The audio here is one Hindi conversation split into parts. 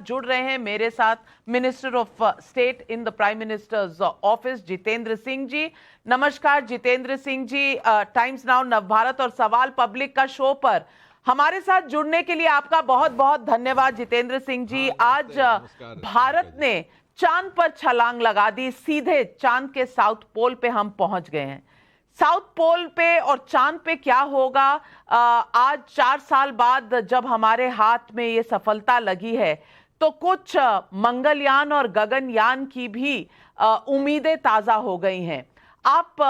जुड़ रहे हैं मेरे साथ minister of state in the prime minister's office Jitendra Singh ji. नमस्कार जितेंद्र सिंह जी, टाइम्स नाउ नवभारत और सवाल पब्लिक का शो पर हमारे साथ जुड़ने के लिए आपका बहुत बहुत धन्यवाद जितेंद्र सिंह जी। आज भारत ने चांद पर छलांग लगा दी, सीधे चांद के साउथ पोल पे हम पहुंच गए हैं। साउथ पोल पे और चांद पे क्या होगा, आज 4 साल बाद जब हमारे हाथ में ये सफलता लगी है तो कुछ मंगलयान और गगनयान की भी उम्मीदें ताजा हो गई हैं। आप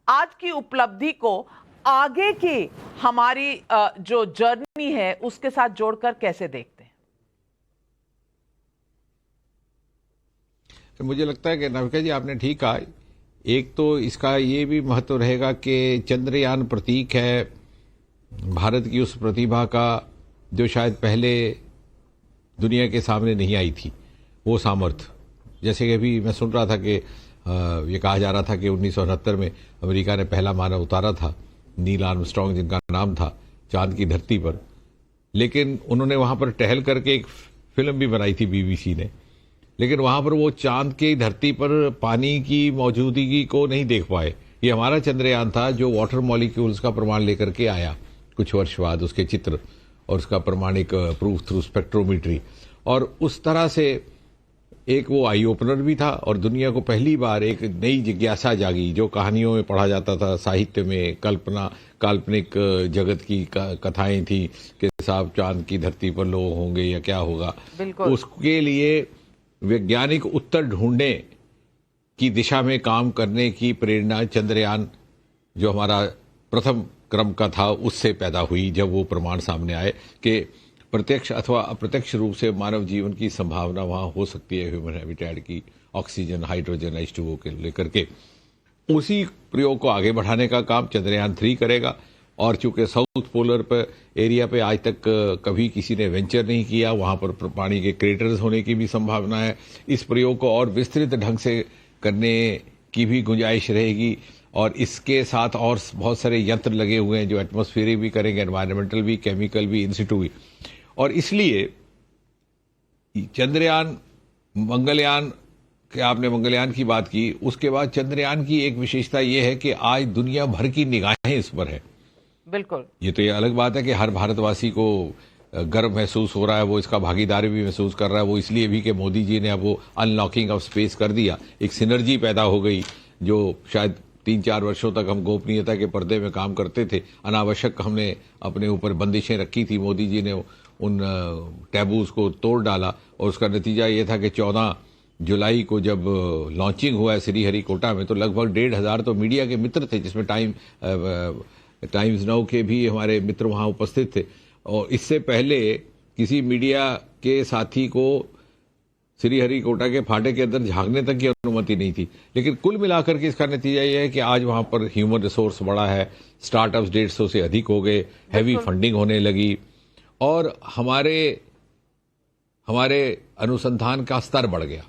आज की उपलब्धि को आगे की हमारी जो जर्नी है उसके साथ जोड़कर कैसे देखते हैं? मुझे लगता है कि नाविका जी आपने ठीक कहा। एक तो इसका ये भी महत्व रहेगा कि चंद्रयान प्रतीक है भारत की उस प्रतिभा का जो शायद पहले दुनिया के सामने नहीं आई थी, वो सामर्थ्य। जैसे कि अभी मैं सुन रहा था कि ये कहा जा रहा था कि 1969 में अमेरिका ने पहला मानव उतारा था, नील आर्मस्ट्रांग जिनका नाम था, चांद की धरती पर। लेकिन उन्होंने वहां पर टहल करके एक फिल्म भी बनाई थी बीबीसी ने, लेकिन वहां पर वो चांद की धरती पर पानी की मौजूदगी को नहीं देख पाए। ये हमारा चंद्रयान था जो वाटर मॉलिक्यूल्स का प्रमाण लेकर के आया कुछ वर्ष बाद, उसके चित्र और उसका प्रमाणिक प्रूफ थ्रू स्पेक्ट्रोमेट्री। और उस तरह से एक वो आई ओपनर भी था और दुनिया को पहली बार एक नई जिज्ञासा जागी। जो कहानियों में पढ़ा जाता था, साहित्य में काल्पनिक जगत की कथाएं थी कि साहब चांद की धरती पर लोग होंगे या क्या होगा, उसके लिए वैज्ञानिक उत्तर ढूंढने की दिशा में काम करने की प्रेरणा चंद्रयान जो हमारा प्रथम क्रम का था उससे पैदा हुई, जब वो प्रमाण सामने आए कि प्रत्यक्ष अथवा अप्रत्यक्ष रूप से मानव जीवन की संभावना वहां हो सकती है, ह्यूमन हैबिटेट की, ऑक्सीजन, हाइड्रोजन, H2O के लेकर के। उसी प्रयोग को आगे बढ़ाने का काम चंद्रयान 3 करेगा। और चूंकि साउथ पोलर पर एरिया पे आज तक कभी किसी ने वेंचर नहीं किया, वहां पर पानी के क्रेटर्स होने की भी संभावना है। इस प्रयोग को और विस्तृत ढंग से करने की भी गुंजाइश रहेगी। और इसके साथ और बहुत सारे यंत्र लगे हुए हैं जो एटमॉस्फेरिक भी करेंगे, एनवायरमेंटल भी, केमिकल भी, इंसिटू भी। और इसलिए चंद्रयान, मंगलयान के, आपने मंगलयान की बात की, उसके बाद चंद्रयान की एक विशेषता यह है कि आज दुनिया भर की निगाहें इस पर है। बिल्कुल, ये अलग बात है कि हर भारतवासी को गर्व महसूस हो रहा है, वो इसका भागीदारी भी महसूस कर रहा है। वो इसलिए भी कि मोदी जी ने अब वो अनलॉकिंग ऑफ स्पेस कर दिया, एक सिनर्जी पैदा हो गई जो शायद 3-4 वर्षों तक हम गोपनीयता के पर्दे में काम करते थे, अनावश्यक हमने अपने ऊपर बंदिशें रखी थी। मोदी जी ने उन टैबूज को तोड़ डाला और उसका नतीजा ये था कि 14 जुलाई को जब लॉन्चिंग हुआ है श्रीहरिकोटा में, तो लगभग 1,500 तो मीडिया के मित्र थे, जिसमें टाइम्स नाउ के भी हमारे मित्र वहां उपस्थित थे। और इससे पहले किसी मीडिया के साथी को श्रीहरिकोटा के फाटे के अंदर झांकने तक की अनुमति नहीं थी। लेकिन कुल मिलाकर के इसका नतीजा यह है कि आज वहां पर ह्यूमन रिसोर्स बढ़ा है, स्टार्टअप्स 150 से अधिक हो गए, हैवी फंडिंग होने लगी और हमारे अनुसंधान का स्तर बढ़ गया।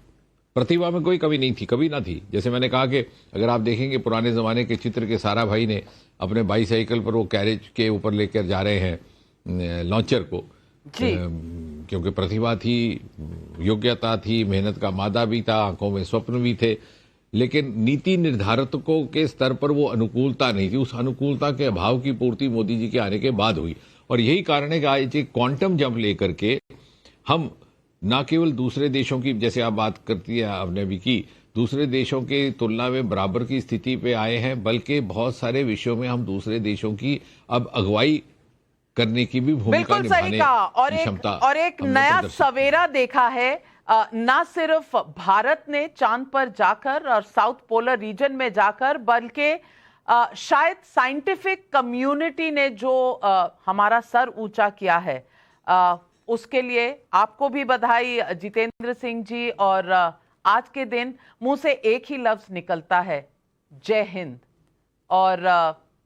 प्रतिभा में कोई कमी नहीं थी, कभी ना थी। जैसे मैंने कहा कि अगर आप देखेंगे पुराने जमाने के चित्र के सारा भाई ने अपने बाईसाइकिल पर वो कैरेज के ऊपर लेकर जा रहे हैं लॉन्चर को, क्योंकि प्रतिभा थी, योग्यता थी, मेहनत का मादा भी था, आंखों में स्वप्न भी थे। लेकिन नीति निर्धारकों के स्तर पर वो अनुकूलता नहीं थी। उस अनुकूलता के अभाव की पूर्ति मोदी जी के आने के बाद हुई। और यही कारण है कि आज एक क्वांटम जंप लेकर के हम न केवल दूसरे देशों की, जैसे आप बात करती है, आपने भी की, दूसरे देशों की तुलना में बराबर की स्थिति पे आए हैं, बल्कि बहुत सारे विषयों में हम दूसरे देशों की अब अगुवाई करने की भी भूमिका निभाने की क्षमता और एक नया सवेरा देखा है। न सिर्फ भारत ने चांद पर जाकर और साउथ पोलर रीजन में जाकर, बल्कि शायद साइंटिफिक कम्युनिटी ने जो हमारा सर ऊंचा किया है, उसके लिए आपको भी बधाई जितेंद्र सिंह जी। और आज के दिन मुंह से एक ही लफ्ज निकलता है, जय हिंद। और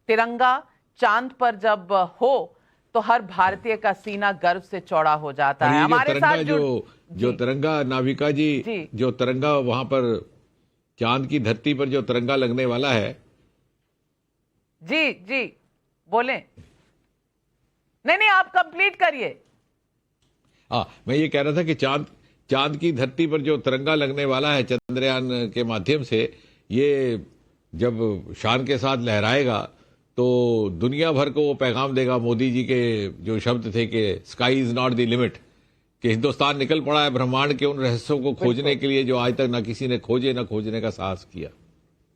तिरंगा चांद पर जब हो तो हर भारतीय का सीना गर्व से चौड़ा हो जाता है। हमारे साथ जो तिरंगा, नाविका जी, जो तिरंगा वहां पर चांद की धरती पर जो तिरंगा लगने वाला है, जी बोलें। नहीं, आप कंप्लीट करिए। मैं ये कह रहा था कि चांद की धरती पर जो तिरंगा लगने वाला है चंद्रयान के माध्यम से, ये जब शान के साथ लहराएगा तो दुनिया भर को वो पैगाम देगा। मोदी जी के जो शब्द थे कि sky is not the limit, कि हिंदुस्तान निकल पड़ा है ब्रह्मांड के उन रहस्यों को खोजने के लिए जो आज तक न किसी ने खोजे, न खोजने का साहस किया।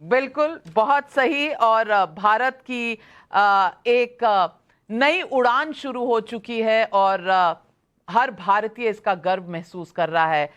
बिल्कुल, बहुत सही। और भारत की एक नई उड़ान शुरू हो चुकी है और हर भारतीय इसका गर्व महसूस कर रहा है।